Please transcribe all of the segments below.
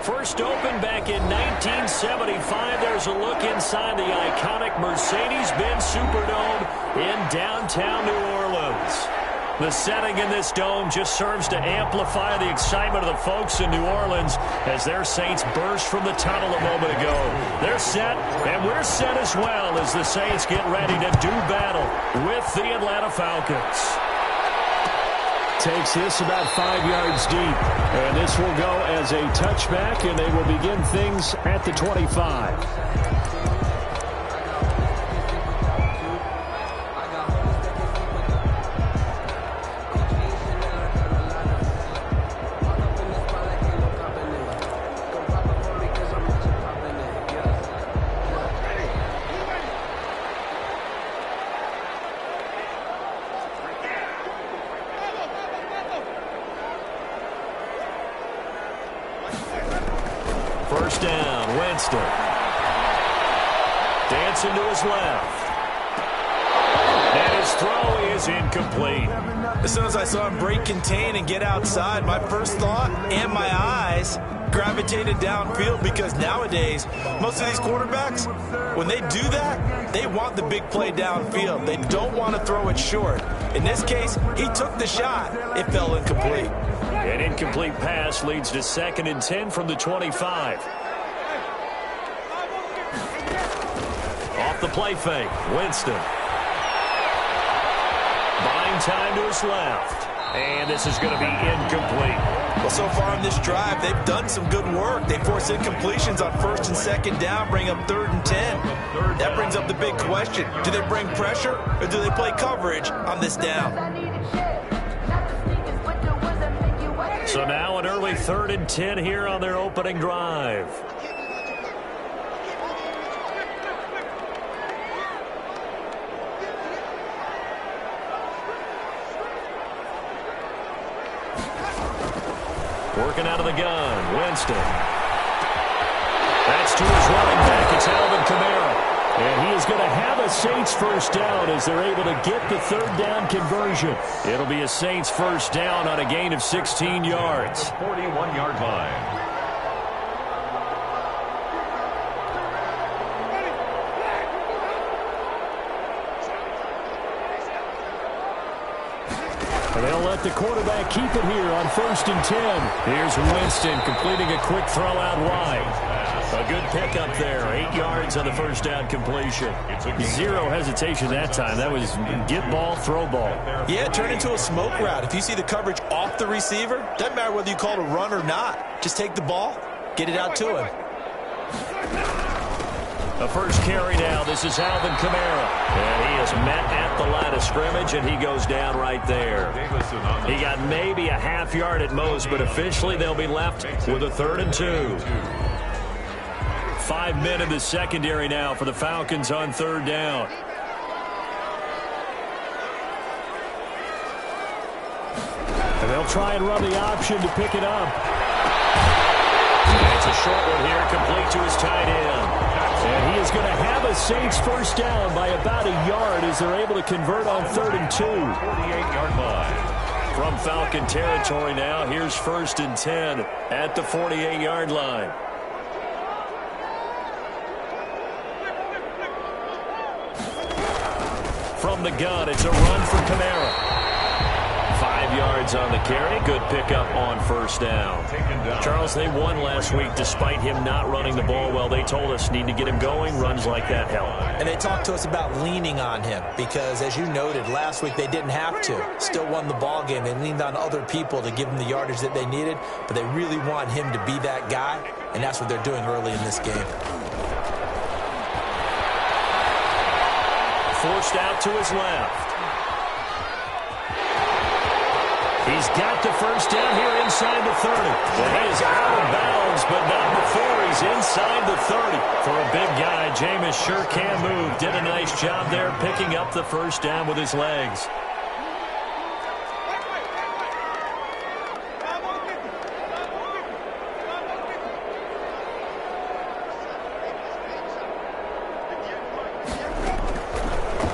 First opened back in 1975. There's a look inside the iconic Mercedes-Benz Superdome in downtown New Orleans. The setting in this dome just serves to amplify the excitement of the folks in New Orleans as their Saints burst from the tunnel a moment ago. They're set, and we're set as well as the Saints get ready to do battle with the Atlanta Falcons. Takes this about 5 yards deep, and this will go as a touchback, and they will begin things at the 25. First down, Winston. Dancing to his left. And his throw is incomplete. As soon as I saw him break contain and get outside, my first thought and my eyes gravitated downfield, because nowadays, most of these quarterbacks, when they do that, they want the big play downfield. They don't want to throw it short. In this case, he took the shot. It fell incomplete. An incomplete pass leads to 2nd and 10 from the 25. Off the play fake, Winston. Buying time to his left. And this is going to be incomplete. Well, so far in this drive, they've done some good work. They force incompletions on 1st and 2nd down, bring up 3rd and 10. That brings up the big question. Do they bring pressure, or do they play coverage on this down? So now an early 3rd and 10 here on their opening drive. Working out of the gun, Winston. That's to his running back. It's Alvin Kamara. And he is going to have a Saints first down as they're able to get the 3rd down conversion. It'll be a Saints first down on a gain of 16 yards. 41-yard line. And they'll let the quarterback keep it here on 1st and 10. Here's Winston completing a quick throw out wide. A good pickup there. 8 yards on the first down completion. Zero hesitation that time. That was get ball, throw ball. Yeah, it turned into a smoke route. If you see the coverage off the receiver, doesn't matter whether you call it a run or not. Just take the ball, get it out to him. The first carry now. This is Alvin Kamara. And he is met at the line of scrimmage, and he goes down right there. He got maybe a half yard at most, but officially they'll be left with a 3rd and 2. 5 men in the secondary now for the Falcons on 3rd down. And they'll try and run the option to pick it up. And it's a short one here, complete to his tight end. And he is going to have a Saints first down by about a yard as they're able to convert on 3rd and 2. 48-yard line. From Falcon territory now, here's 1st and 10 at the 48-yard line. From the gun, it's a run for Kamara. 5 yards on the carry. Good pickup on first down. Charles, they won last week despite him not running the ball well. They told us need to get him going. Runs like that help. And they talked to us about leaning on him because, as you noted, last week they didn't have to. Still won the ball game. They leaned on other people to give them the yardage that they needed, but they really want him to be that guy, and that's what they're doing early in this game. Forced out to his left. He's got the first down here inside the 30. And he is out of bounds, but not before he's inside the 30. For a big guy, Jameis sure can move. Did a nice job there picking up the first down with his legs.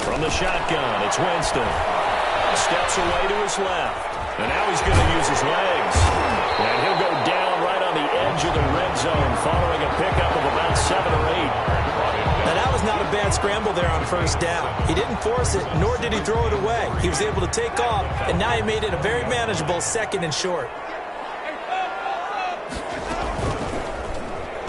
From the shotgun, it's Winston. Steps away to his left. And now he's going to use his legs. And he'll go down right on the edge edge of the red zone following a pickup of about 7 or 8. Now, that was not a bad scramble there on first down. He didn't force it, nor did he throw it away. He was able to take off, and now he made it a very manageable 2nd and short.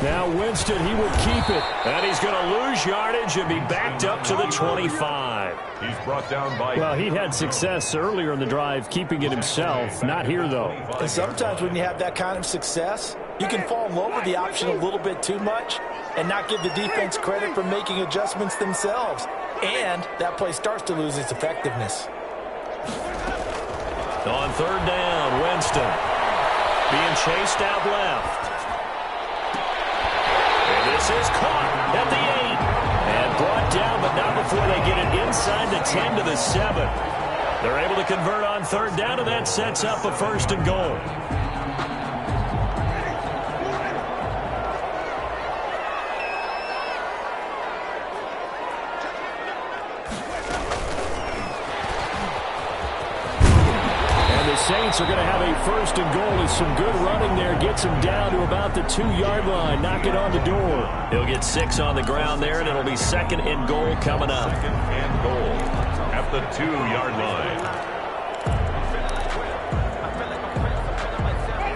Now Winston, he will keep it. And he's going to lose yardage and be backed up to the 25. He's brought down by... Well, he had success earlier in the drive keeping it himself. Not here, though. And sometimes when you have that kind of success, you can fall in love with the option a little bit too much and not give the defense credit for making adjustments themselves. And that play starts to lose its effectiveness. On 3rd down, Winston being chased out left. And this is caught at the 8. And brought down, but not before they get it inside the 10 to the 7. They're able to convert on 3rd down, and that sets up a 1st and goal. Saints are going to have a 1st and goal as some good running there gets him down to about the 2-yard line. Knock it on the door. He'll get 6 on the ground there, and it'll be 2nd and goal coming up. 2nd and goal at the 2-yard line.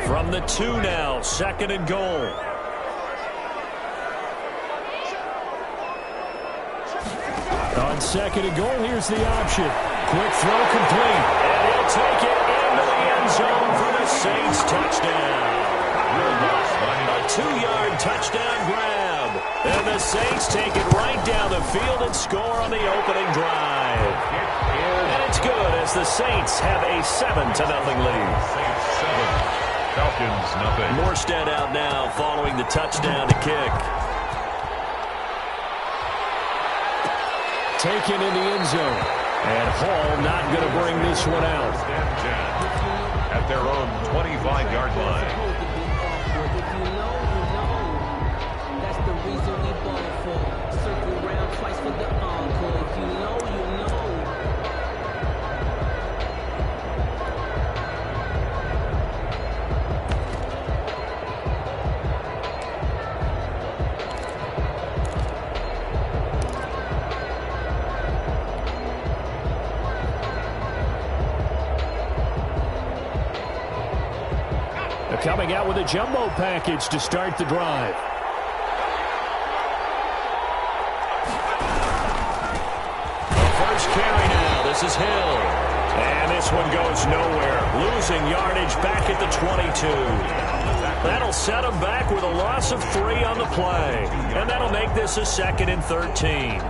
From the 2 now, 2nd and goal. On 2nd and goal, here's the option. Quick throw complete. And he'll take it into the end zone for the Saints touchdown. A 2-yard touchdown grab. And the Saints take it right down the field and score on the opening drive. And it's good as the Saints have a 7-0 lead. Saints 7, Falcons nothing. Morstead out now following the touchdown to kick. Taken in the end zone. And Hall not going to bring this one out. At their own 25-yard line. That's the reason we ball for. Circle around twice for the encore. If you know, you know. Coming out with a jumbo package to start the drive. The first carry now. This is Hill. And this one goes nowhere. Losing yardage back at the 22. That'll set him back with a loss of 3 on the play. And that'll make this a 2nd and 13.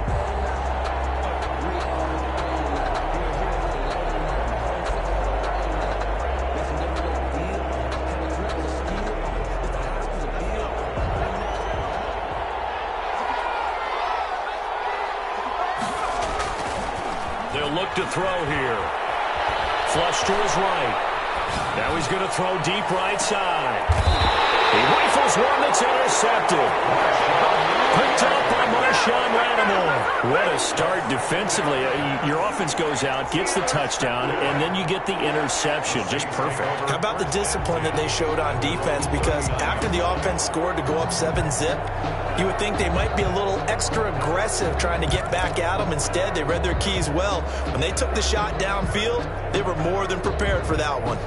To throw here. Flush to his right. Now he's going to throw deep right side. He rifles one that's intercepted. Picked up by Marshawn Lattimore. What a start defensively. Your offense goes out, gets the touchdown, and then you get the interception. Just perfect. How about the discipline that they showed on defense? Because after the offense scored to go up 7-zip, you would think they might be a little extra aggressive trying to get back at them. Instead, they read their keys well. When they took the shot downfield, they were more than prepared for that one.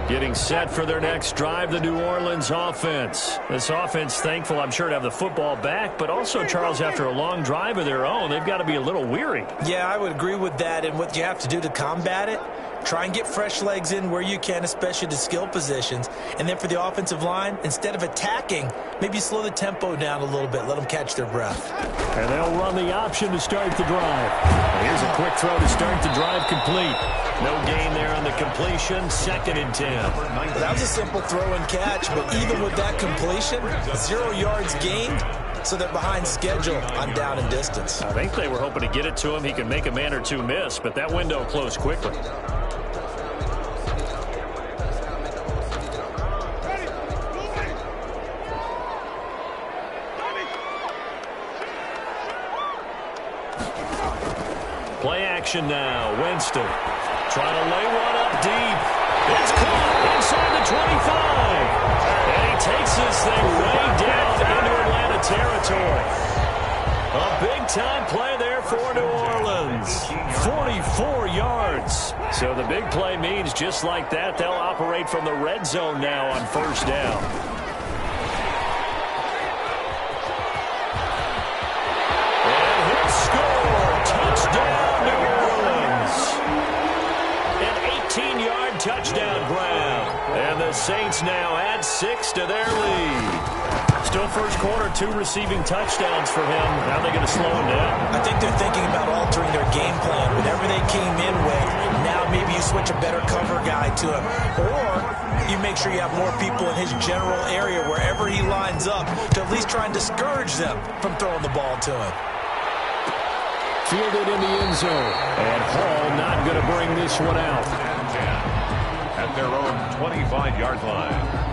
Getting set for their next drive, the New Orleans offense. This offense, thankful, I'm sure, to have the football back, but also, Charles, after a long drive of their own, they've got to be a little weary. Yeah, I would agree with that, and what you have to do to combat it, try and get fresh legs in where you can, especially to skill positions. And then for the offensive line, instead of attacking, maybe slow the tempo down a little bit, let them catch their breath. And they'll run the option to start the drive. And here's a quick throw to start the drive complete. No gain there on the completion, 2nd and 10. Well, that was a simple throw and catch, but even with that completion, 0 yards gained, so they're behind schedule on down and distance. I think they were hoping to get it to him. He can make a man or two miss, but that window closed quickly. Play action now. Winston trying to lay one up deep. It's caught inside the 25. And he takes this thing way down into Atlanta territory. A big-time play there for New Orleans. 44 yards. So the big play means just like that, they'll operate from the red zone now on first down. And he'll score. Touchdown, New Orleans. An 18-yard touchdown grab. And the Saints now add 6 to their lead. Still first quarter, 2 receiving touchdowns for him. How are they going to slow him down? I think they're thinking about altering their game plan. Whatever they came in with, now maybe you switch a better cover guy to him. Or you make sure you have more people in his general area wherever he lines up to at least try and discourage them from throwing the ball to him. Fielded in the end zone. And Hall not going to bring this one out. At their own 25-yard line.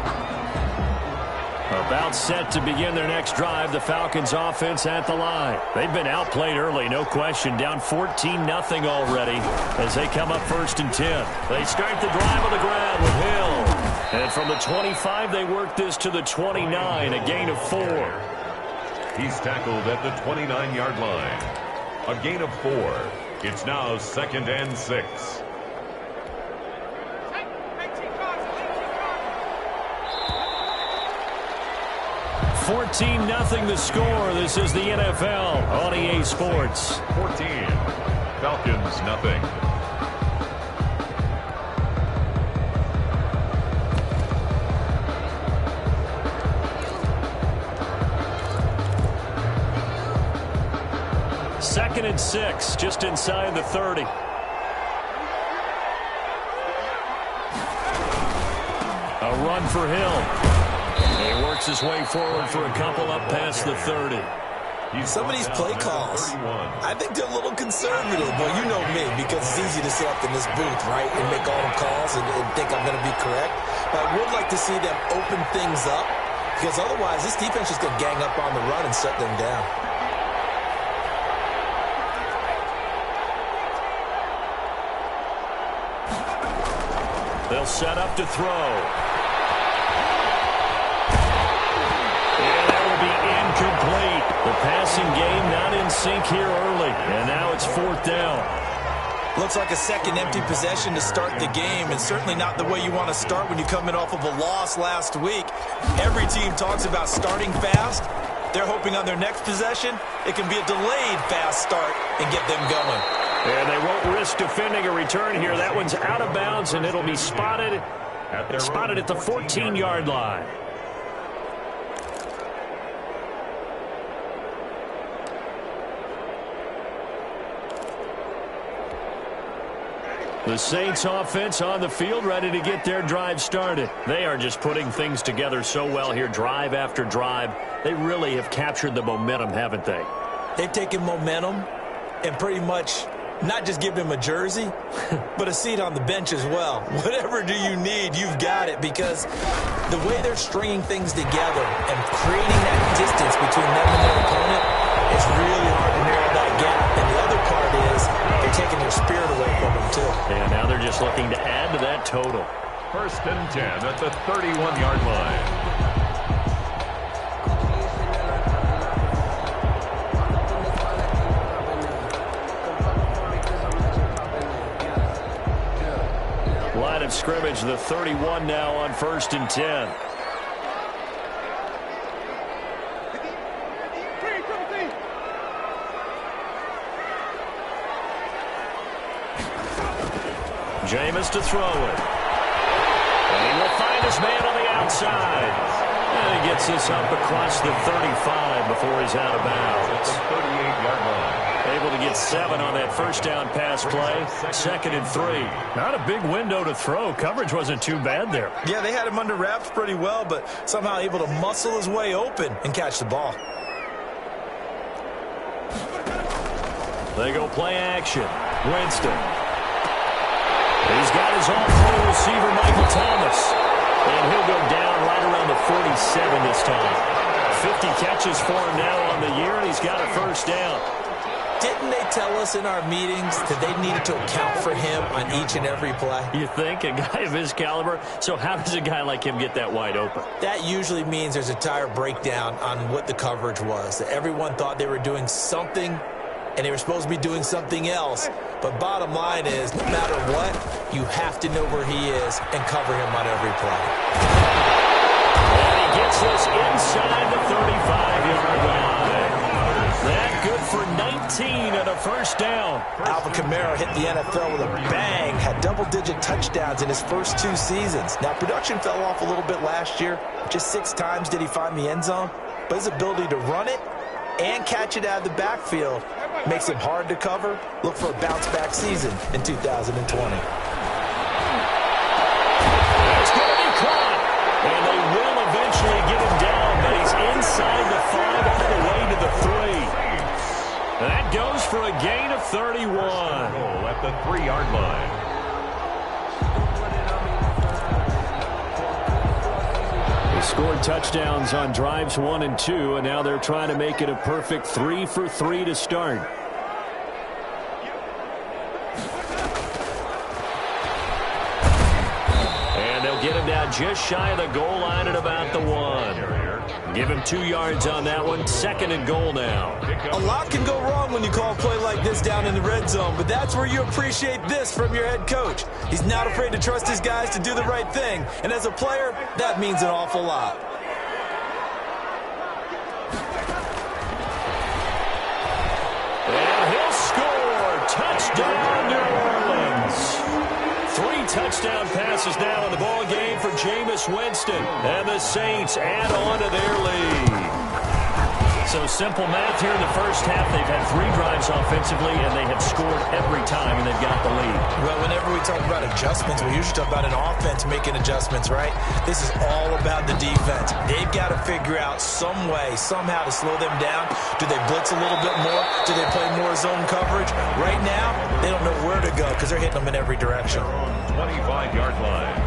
About set to begin their next drive, the Falcons offense at the line. They've been outplayed early, no question. Down 14-0 already as they come up 1st and 10. They start the drive on the ground with Hill. And from the 25, they work this to the 29, a gain of 4. He's tackled at the 29-yard line. A gain of 4. It's now 2nd and 6. 14-0 the score. This is the NFL on EA Sports. 14. Falcons, nothing. Second and 6, just inside the 30. A run for Hill. He works his way forward for a couple up past the 30. Some of these play calls, I think they're a little conservative. Well, you know me, because it's easy to sit up in this booth, right, and make all the calls and think I'm going to be correct. But I would like to see them open things up, because otherwise this defense is going to gang up on the run and shut them down. They'll set up to throw. Incomplete. The passing game not in sync here early. And now it's 4th down. Looks like a second empty possession to start the game, and certainly not the way you want to start when you come in off of a loss last week. Every team talks about starting fast. They're hoping on their next possession, it can be a delayed fast start and get them going. And they won't risk defending a return here. That one's out of bounds, and it'll be spotted at the 14-yard line. The Saints offense on the field, ready to get their drive started. They are just putting things together so well here, drive after drive. They really have captured the momentum, haven't they? They've taken momentum and pretty much not just give him a jersey, but a seat on the bench as well. Whatever do you need, you've got it, because the way they're stringing things together and creating that distance between them and their opponent, it's really hard to narrow that gap. And the other part is they're taking their spirit away from them, too. And now they're just looking to add to that total. 1st and 10 at the 31-yard line. Line of scrimmage, the 31 now on 1st and 10. Jameis to throw it. And he will find his man on the outside. And he gets this up across the 35 before he's out of bounds. 38-yard line. Able to get 7 on that first down pass play. 2nd and 3. Not a big window to throw. Coverage wasn't too bad there. Yeah, they had him under wraps pretty well, but somehow able to muscle his way open and catch the ball. They go play action. Winston. He's got his all-pro receiver, Michael Thomas. And he'll go down right around the 47 this time. 50 catches for him now on the year, and he's got a first down. Didn't they tell us in our meetings that they needed to account for him on each and every play? You think? A guy of his caliber? So how does a guy like him get that wide open? That usually means there's a tire breakdown on what the coverage was. That everyone thought they were doing something, and they were supposed to be doing something else. But bottom line is, no matter what, you have to know where he is and cover him on every play. And he gets this inside the 35-yard line. That good for 19 and a first down. Alvin Kamara hit the NFL with a bang, had double-digit touchdowns in his first 2 seasons. Now, production fell off a little bit last year. Just 6 times did he find the end zone. But his ability to run it and catch it out of the backfield makes him hard to cover. Look for a bounce-back season in 2020. That's going to be caught. And they will eventually get him down, but he's inside the 5 all the way to the 3. That goes for a gain of 31. Goal at the 3-yard line. They scored touchdowns on drives 1 and 2, and now they're trying to make it a perfect 3 for 3 to start. And they'll get him down just shy of the goal line at about the 1. Give him 2 yards on that one. 2nd and goal now. A lot can go wrong when you call a play like this down in the red zone, but that's where you appreciate this from your head coach. He's not afraid to trust his guys to do the right thing, and as a player, that means an awful lot. And he'll score. Touchdown, New Orleans. 3 touchdown passes now in the ball game for Jameis Winston. And the Saints add on to their lead. So simple math here in the first half. They've had 3 drives offensively, and they have scored every time, and they've got the lead. Well, whenever we talk about adjustments, we usually talk about an offense making adjustments, right? This is all about the defense. They've got to figure out some way, somehow to slow them down. Do they blitz a little bit more? Do they play more zone coverage? Right now, they don't know where to go because they're hitting them in every direction. 25-yard line.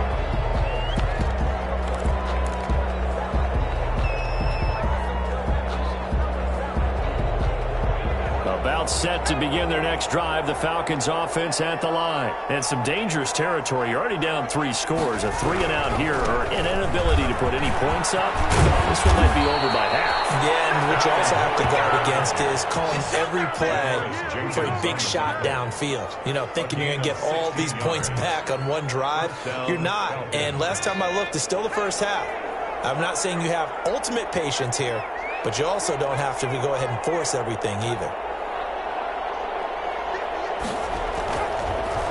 About set to begin their next drive. The Falcons offense at the line. And some dangerous territory. You're already down 3 scores. A 3-and-out here, or an inability to put any points up. This one might be over by half. Yeah, and what you also have to guard against is calling every play for a big shot downfield. You know, thinking you're going to get all these points back on one drive. You're not. And last time I looked, it's still the first half. I'm not saying you have ultimate patience here, but you also don't have to go ahead and force everything either.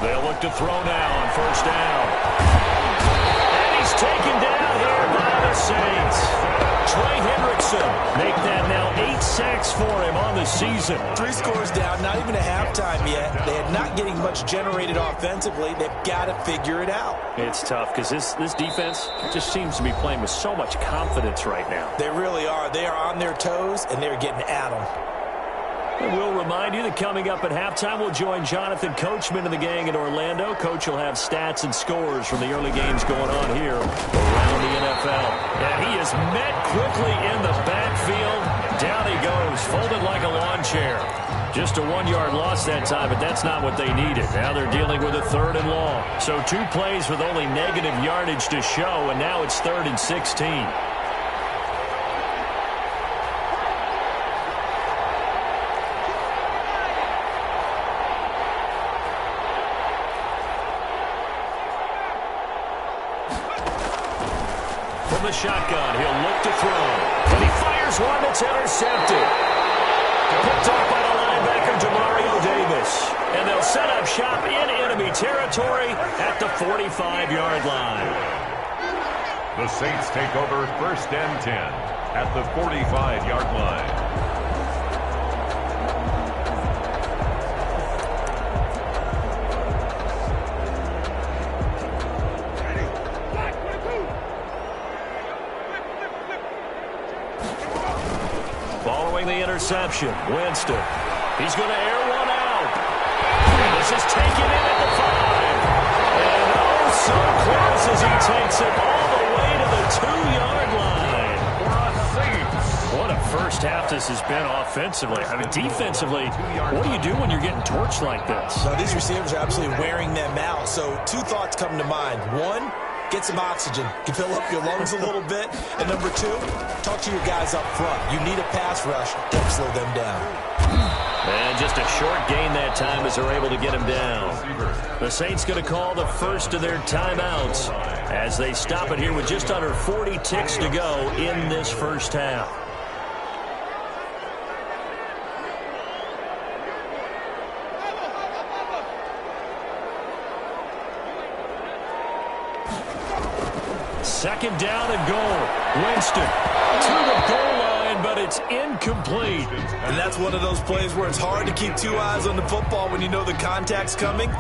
They'll look to throw now on first down. And he's taken down here by the Saints. Trey Hendrickson make that now 8 sacks for him on the season. 3 scores down, not even a halftime yet. They are not getting much generated offensively. They've got to figure it out. It's tough because this defense just seems to be playing with so much confidence right now. They really are. They are on their toes, and they're getting at them. We'll remind you that coming up at halftime, we'll join Jonathan Coachman and the gang in Orlando. Coach will have stats and scores from the early games going on here around the NFL. And he is met quickly in the backfield. Down he goes, folded like a lawn chair. Just a 1-yard loss that time, but that's not what they needed. Now they're dealing with a 3rd and long. So 2 plays with only negative yardage to show, and now it's 3rd and 16. The shotgun, he'll look to throw, and he fires one that's intercepted. Picked off by the linebacker Demario Davis, and they'll set up shop in enemy territory at the 45-yard line. The Saints take over 1st and 10 at the 45-yard line. Following the interception, Winston. He's going to air one out. And this is taken in at the 5. And oh, so close as he takes it all the way to the 2-yard line. What a first half this has been offensively. I mean, defensively, what do you do when you're getting torched like this? Now, these receivers are absolutely wearing them out. So two thoughts come to mind. One, get some oxygen. You fill up your lungs a little bit. And number two, talk to your guys up front. You need a pass rush. Don't slow them down. And just a short gain that time as they're able to get him down. The Saints going to call the first of their timeouts as they stop it here with just under 40 ticks to go in this first half. Second down and goal. Winston to the goal line, but it's incomplete. And that's one of those plays where it's hard to keep two eyes on the football when you know the contact's coming,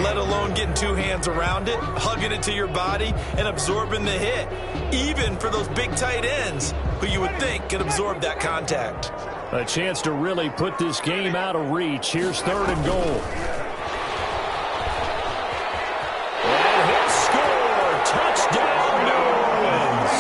let alone getting two hands around it, hugging it to your body, and absorbing the hit, even for those big tight ends who you would think could absorb that contact. A chance to really put this game out of reach. Here's third and goal. Touchdown, New Orleans.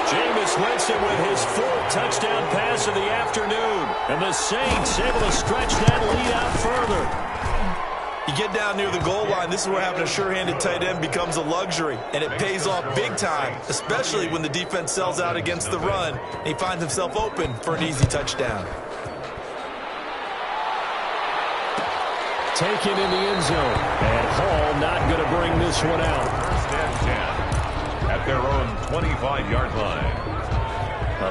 Jameis Winston with his fourth touchdown pass of the afternoon. And the Saints able to stretch that lead out further. You get down near the goal line, this is where having a sure-handed tight end becomes a luxury. And it pays off big time, especially when the defense sells out against the run. And he finds himself open for an easy touchdown. Taken in the end zone. And Hall not going to bring this one out. First and 10 at their own 25-yard line.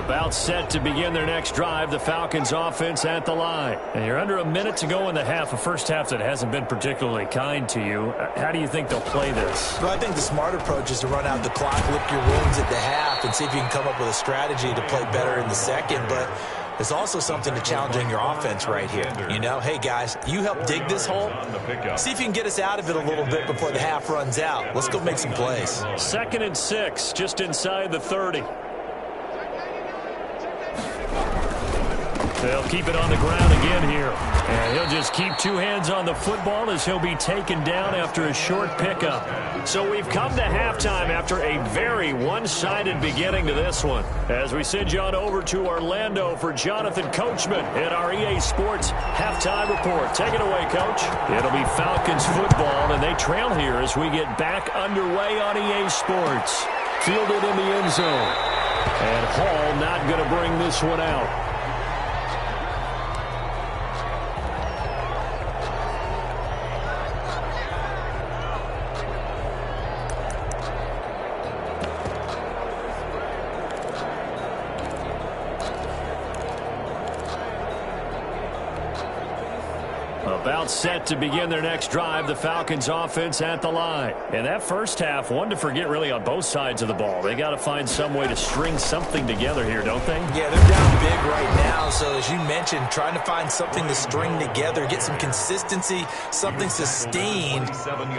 About set to begin their next drive. The Falcons offense at the line. And you're under a minute to go in the half. A first half that hasn't been particularly kind to you. How do you think they'll play this? Well, I think the smart approach is to run out the clock, lick your wounds at the half, and see if you can come up with a strategy to play better in the second. But there's also something to challenging your offense right here. You know, hey, guys, you help dig this hole. See if you can get us out of it a little bit before the half runs out. Let's go make some plays. 2nd and 6, just inside the 30. They'll keep it on the ground again here. And he'll just keep two hands on the football as he'll be taken down after a short pickup. So we've come to halftime after a very one-sided beginning to this one. As we send you on over to Orlando for Jonathan Coachman in our EA Sports Halftime Report. Take it away, Coach. It'll be Falcons football, and they trail here as we get back underway on EA Sports. Fielded in the end zone. And Hall not going to bring this one out. About set to begin their next drive, the Falcons offense at the line. And that first half, one to forget really on both sides of the ball. They got to find some way to string something together here, don't they? Yeah, they're down big right now. So as you mentioned, trying to find something to string together, get some consistency, something sustained,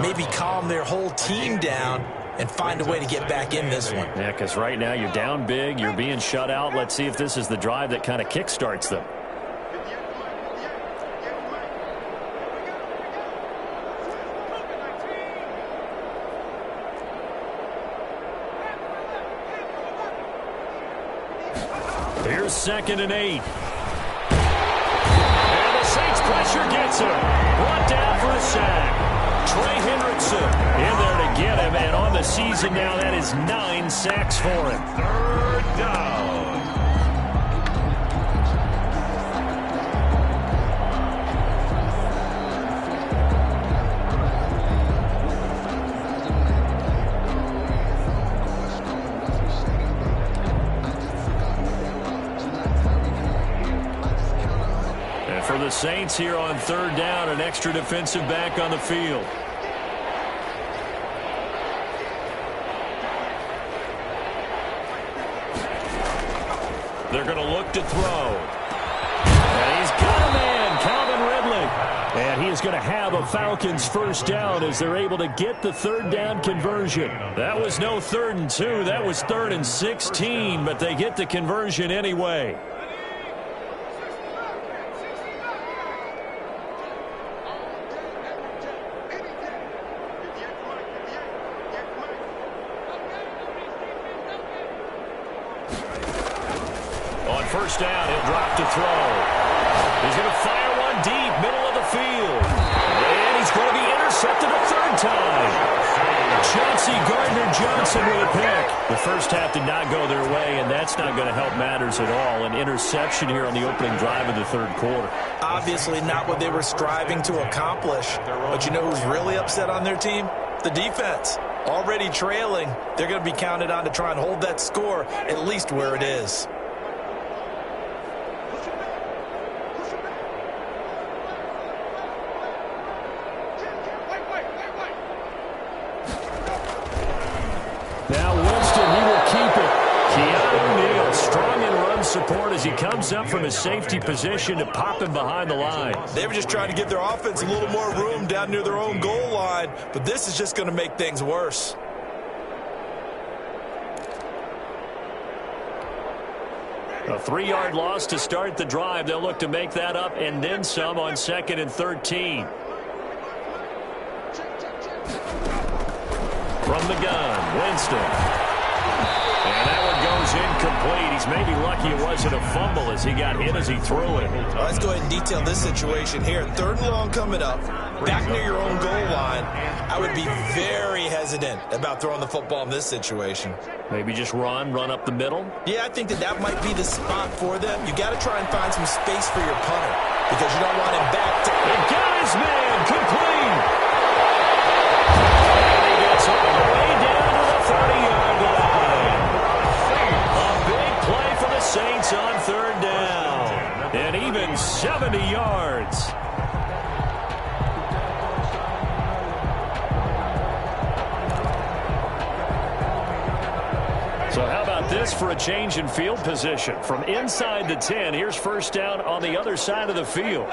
maybe calm their whole team down and find a way to get back in this one. Yeah, because right now you're down big, you're being shut out. Let's see if this is the drive that kind of kickstarts them. Here's 2nd and 8. And the Saints pressure gets him. Brought down for a sack. Trey Hendrickson in there to get him. And on the season now, that is 9 sacks for him. 3rd down. For the Saints here on 3rd down, an extra defensive back on the field. They're going to look to throw. And he's got a man, Calvin Ridley. And he is going to have a Falcons first down as they're able to get the 3rd down conversion. That was no 3rd and 2. That was 3rd and 16, but they get the conversion anyway. first down. He'll drop to throw. He's going to fire one deep, middle of the field. And he's going to be intercepted a third time. Chauncey Gardner-Johnson with a pick. The first half did not go their way, and that's not going to help matters at all. An interception here on the opening drive of the third quarter. Obviously not what they were striving to accomplish. But you know who's really upset on their team? The defense. Already trailing, they're going to be counted on to try and hold that score at least where it is. Now Winston, he will keep it. Keanu Neal, strong in run support as he comes up from his safety position to pop him behind the line. They were just trying to give their offense a little more room down near their own goal line, but this is just going to make things worse. A 3-yard loss to start the drive. They'll look to make that up and then some on 2nd and 13. From the gun, Winston. And that one goes incomplete. He's maybe lucky it wasn't a fumble as he got hit as he threw it. Let's go ahead and detail this situation here. 3rd and long coming up, back near your own goal line. I would be very hesitant about throwing the football in this situation. Maybe just run up the middle? Yeah, I think that might be the spot for them. You got to try and find some space for your punter because you don't want him back to... He got his man complete. And he gets all the way down to the 30-yard line. A big play for the Saints on 3rd down. And even 70 yards. So how about this for a change in field position? From inside the 10, here's first down on the other side of the field.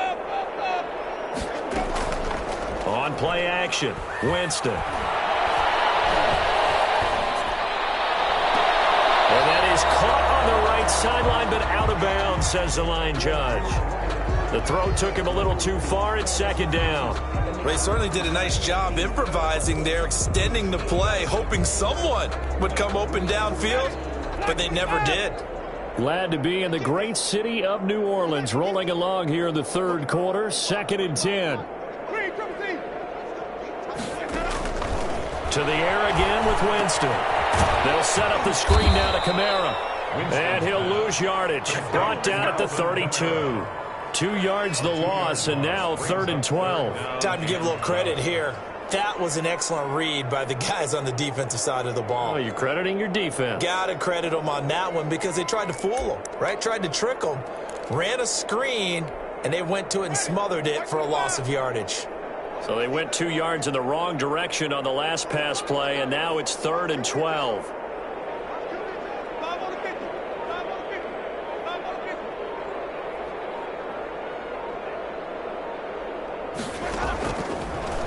On play action, Winston. And that is caught on the right sideline, but out of bounds, says the line judge. The throw took him a little too far at 2nd down. They certainly did a nice job improvising there, extending the play, hoping someone would come open downfield, but they never did. Glad to be in the great city of New Orleans, rolling along here in the 3rd quarter, 2nd and 10. To the air again with Winston. They'll set up the screen now to Kamara. And he'll lose yardage. Brought down at the 32. 2 yards the loss, and now 3rd and 12. Time to give a little credit here. That was an excellent read by the guys on the defensive side of the ball. Oh, you're crediting your defense. Got to credit them on that one because they tried to fool them, right? Tried to trick them. Ran a screen, and they went to it and smothered it for a loss of yardage. So they went 2 yards in the wrong direction on the last pass play, and now it's 3rd and 12.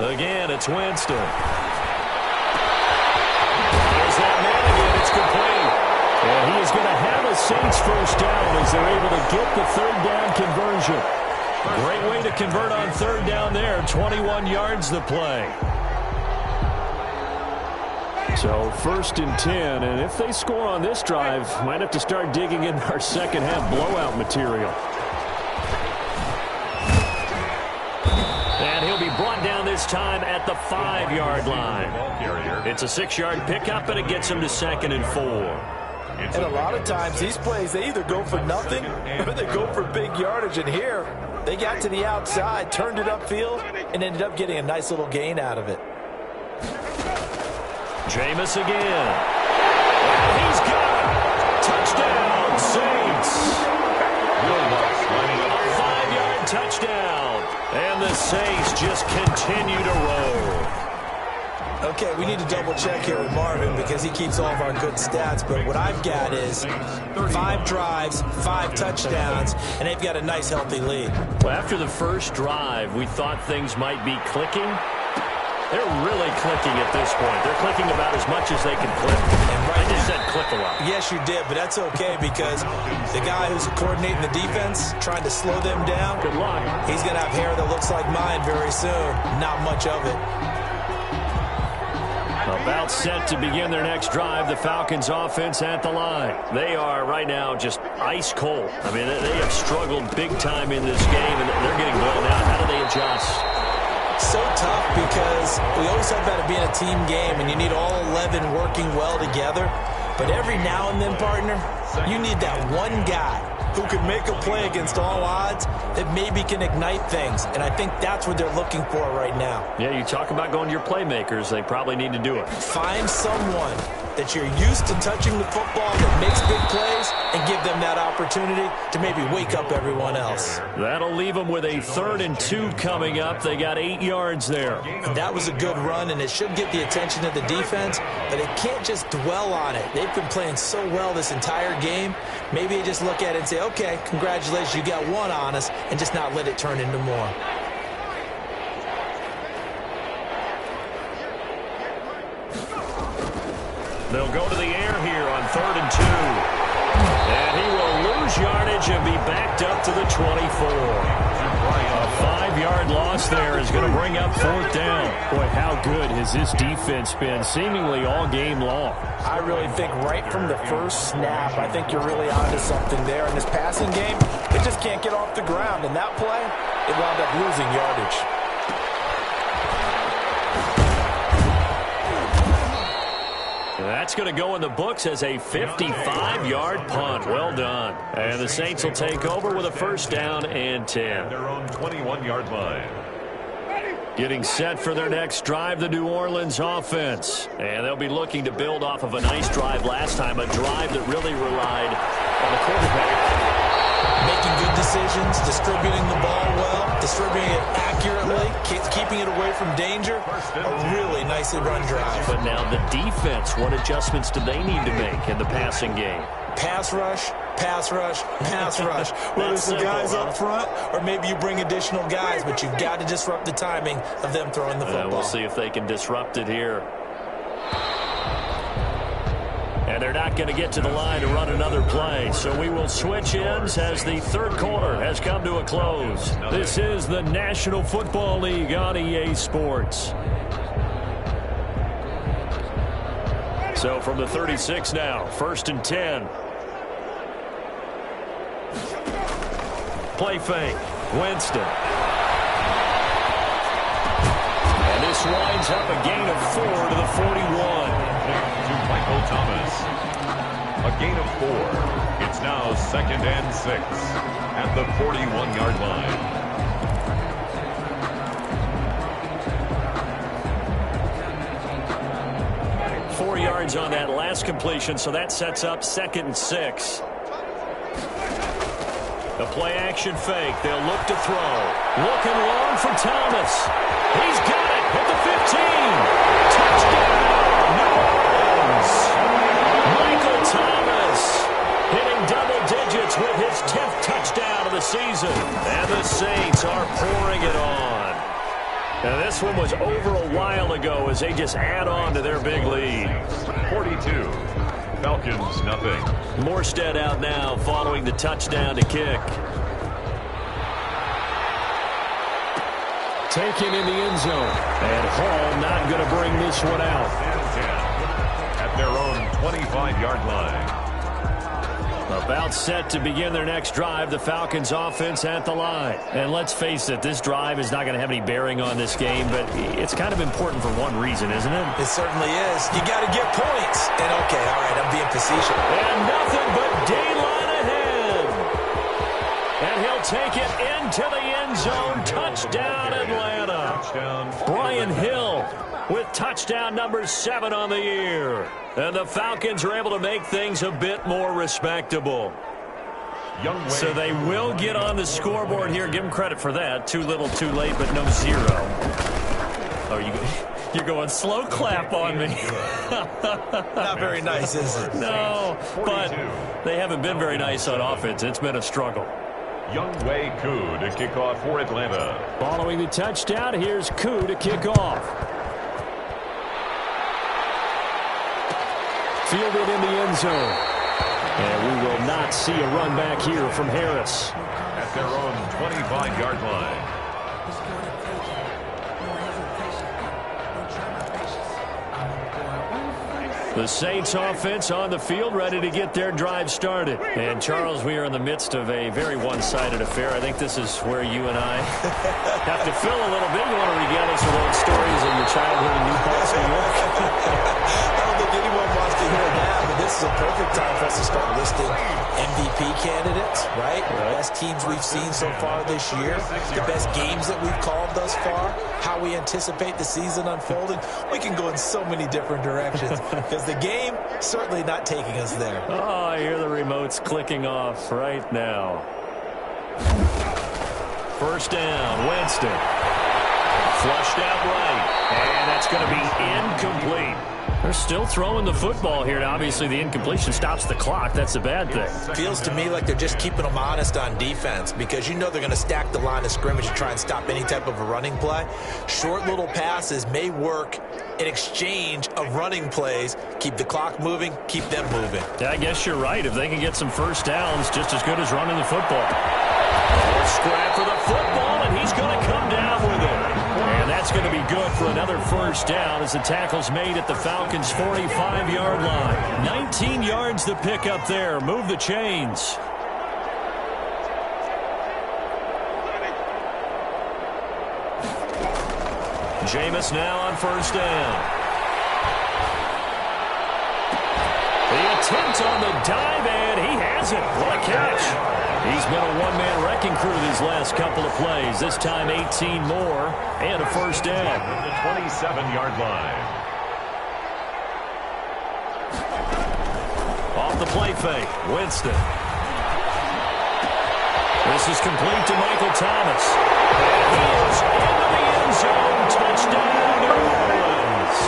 Again, it's Winston. There's that man again. It's complete. And he is going to have a Saints first down as they're able to get the 3rd down conversion. Great way to convert on 3rd down there. 21 yards the play. So 1st and 10. And if they score on this drive, might have to start digging in our second half blowout material. And he'll be brought down this time at the 5-yard line. It's a 6-yard pickup, and it gets him to 2nd and 4. And a lot of times these plays, they either go for nothing or they go for big yardage. And here, they got to the outside, turned it upfield, and ended up getting a nice little gain out of it. Jameis again. And he's got it. Touchdown, Saints. A 5-yard touchdown. And the Saints just continue to roll. Okay, we need to double check here with Marvin because he keeps all of our good stats. But what I've got is 5 drives, 5 touchdowns, and they've got a nice, healthy lead. Well, after the first drive, we thought things might be clicking. They're really clicking at this point. They're clicking about as much as they can click. And I just said click a lot. Yes, you did, but that's okay because the guy who's coordinating the defense, trying to slow them down, good luck. He's going to have hair that looks like mine very soon. Not much of it. About About set to begin their next drive, the Falcons offense at the line. They are right now just ice cold. I mean, they have struggled big time in this game, and they're getting blown out. How do they adjust? So tough because we always talk about it being a team game, and you need all 11 working well together. But every now and then, partner, you need that one guy who can make a play against all odds that maybe can ignite things. And I think that's what they're looking for right now. Yeah, you talk about going to your playmakers. They probably need to do it. Find someone that you're used to touching the football that makes big plays and give them that opportunity to maybe wake up everyone else. That'll leave them with a 3rd and 2 coming up. They got 8 yards there. And that was a good run, and it should get the attention of the defense, but they can't just dwell on it. They've been playing so well this entire game. Maybe they just look at it and say, okay, congratulations, you got one on us, and just not let it turn into more. They'll go to the air here on 3rd and 2. And he will lose yardage and be backed up to the 24. A 5-yard loss there is going to bring up 4th down. Boy, how good has this defense been seemingly all game long? I really think right from the first snap, I think you're really onto something there. In this passing game, they just can't get off the ground. In that play, it wound up losing yardage. That's going to go in the books as a 55-yard punt. Well done. And the Saints will take over with a 1st down and 10. Their own 21-yard line. Getting set for their next drive, the New Orleans offense. And they'll be looking to build off of a nice drive last time, a drive that really relied on the quarterback. Making good decisions, distributing the ball well, distributing it accurately, keeping it away from danger. A really nicely run drive. But now the defense, what adjustments do they need to make in the passing game? Pass rush, pass rush, pass rush. Whether it's the guys up front or maybe you bring additional guys, but you've got to disrupt the timing of them throwing the football. We'll see if they can disrupt it here. And they're not going to get to the line to run another play. So we will switch ends as the 3rd quarter has come to a close. This is the National Football League on EA Sports. So from the 36 now, 1st and 10. Play fake. Winston. And this winds up a gain of 4 to the 41. To Michael Thomas. A gain of 4. It's now 2nd and 6 at the 41-yard line. Yards on that last completion, so that sets up 2nd and 6. The play action fake. They'll look to throw. Looking long for Thomas. He's got it at the 15. Touchdown, New Orleans. Michael Thomas hitting double digits with his 10th touchdown of the season. And the Saints are pouring it on. Now, this one was over a while ago as they just add on to their big lead. 42. Falcons, nothing. Morstead out now following the touchdown to kick. Taken in the end zone. And Hall not going to bring this one out. 10 at their own 25-yard line. About set to begin their next drive, the Falcons offense at the line. And let's face it, this drive is not going to have any bearing on this game, but it's kind of important for one reason, isn't it? It certainly is. You got to get points. And okay, all right, I'm being facetious. And nothing but daylight ahead. And he'll take it into the end zone. Touchdown, Atlanta. Brian Hill with touchdown number 7 on the year. And the Falcons are able to make things a bit more respectable. So they will get on the scoreboard here. Give them credit for that. Too little, too late, but no 0. Oh, you're going slow clap on me. Not very nice, is it? No, but they haven't been very nice on offense. It's been a struggle. Younghoe Koo to kick off for Atlanta. Following the touchdown, here's Koo to kick off. Fielded in the end zone. And we will not see a run back here from Harris. At their own 25-yard line. The Saints offense on the field, ready to get their drive started. And Charles, we are in the midst of a very one-sided affair. I think this is where you and I have to fill a little bit. You want to regale us with old stories of your childhood in New Paltz, New York? I don't think anyone wants to hear that, but this is a perfect time for us to start listing MVP candidates, right? The best teams we've seen so far this year, the best games that we've called thus far, how we anticipate the season unfolding. We can go in so many different directions because the game certainly not taking us there. Oh, I hear the remotes clicking off right now. First down, Winston. Flushed out right, and that's going to be incomplete. They're still throwing the football here, and obviously the incompletion stops the clock. That's a bad thing. Feels to me like they're just keeping them honest on defense because you know they're going to stack the line of scrimmage and try and stop any type of a running play. Short little passes may work in exchange of running plays. Keep the clock moving, keep them moving. Yeah, I guess you're right. If they can get some first downs, just as good as running the football. Scrap for the football, and he's going to come down with it. And that's going to be good for another first down as the tackle's made at the Falcons' 45-yard line. 19 yards to pick up there. Move the chains. Jameis now on first down. The attempt on the dive, and he has it. What a catch. He's been a one-man wrecking crew these last couple of plays. This time 18 more and a first down. From the 27-yard line. Off the play fake, Winston. This is complete to Michael Thomas. And he is into the end zone. Touchdown, New Orleans.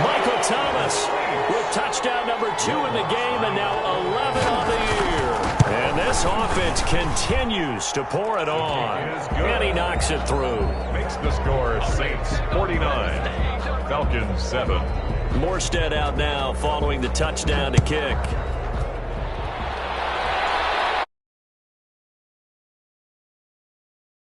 Michael Thomas with touchdown number 2 in the game and now 11 on the year. And this offense continues to pour it on. And he knocks it through. Makes the score Saints 49, Falcons 7. Morstead out now following the touchdown to kick.